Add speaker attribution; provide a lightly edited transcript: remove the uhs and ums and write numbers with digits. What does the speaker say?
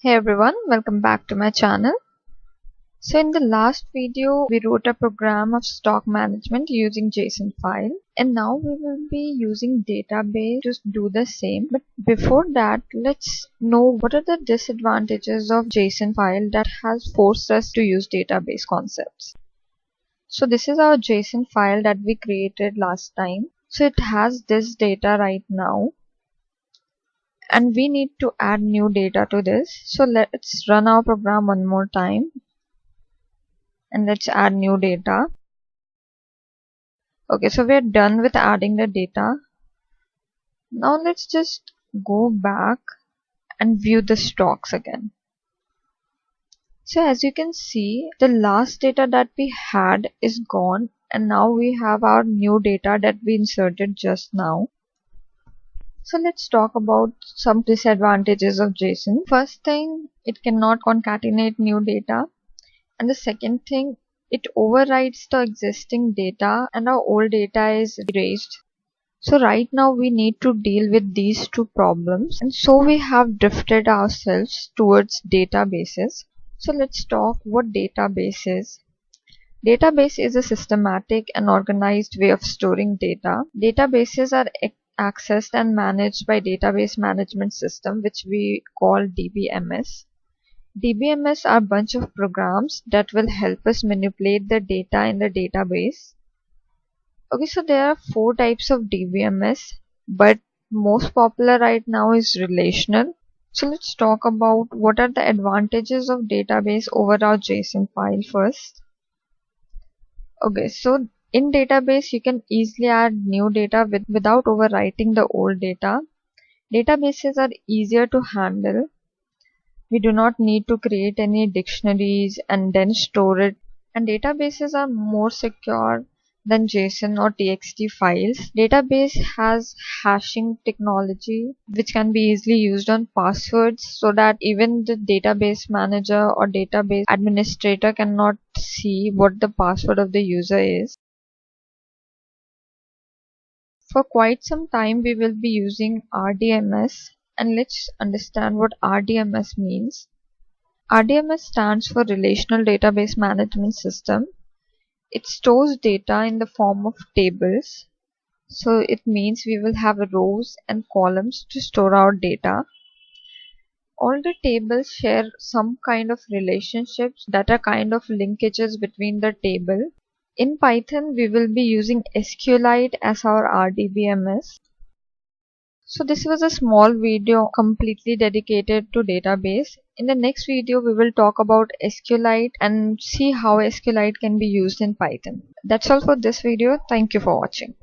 Speaker 1: Hey everyone, welcome back to my channel. So in the last video, we wrote a program of stock management using JSON file, and now we will be using database to do the same. But before that, let's know what are the disadvantages of JSON file that has forced us to use database concepts. So this is our JSON file that we created last time. So it has this data right now, and we need to add new data to this. So let's run our program one more time and let's add new data. Okay, so we're done with adding the data. Now let's just go back and view the stocks again. So as you can see, the last data that we had is gone, and now we have our new data that we inserted just now. So let's talk about some disadvantages of JSON. First thing, it cannot concatenate new data. And the second thing, it overwrites the existing data and our old data is erased. So right now we need to deal with these two problems, and so we have drifted ourselves towards databases. So let's talk what database is. Database is a systematic and organized way of storing data. Databases are accessed and managed by database management system, which we call DBMS. DBMS are a bunch of programs that will help us manipulate the data in the database. Okay, so there are 4 types of DBMS, but most popular right now is relational. So let's talk about what are the advantages of database over our JSON file first. Okay, so in database you can easily add new data without overwriting the old data. Databases are easier to handle. We do not need to create any dictionaries and then store it. And databases are more secure than JSON or TXT files. Database has hashing technology which can be easily used on passwords, so that even the database manager or database administrator cannot see what the password of the user is. For quite some time we will be using RDMS, and let's understand what RDMS means. RDMS stands for Relational Database Management System. It stores data in the form of tables. So it means we will have rows and columns to store our data. All the tables share some kind of relationships that are kind of linkages between the table. In Python, we will be using SQLite as our RDBMS. So this was a small video completely dedicated to database. In the next video, we will talk about SQLite and see how SQLite can be used in Python. That's all for this video. Thank you for watching.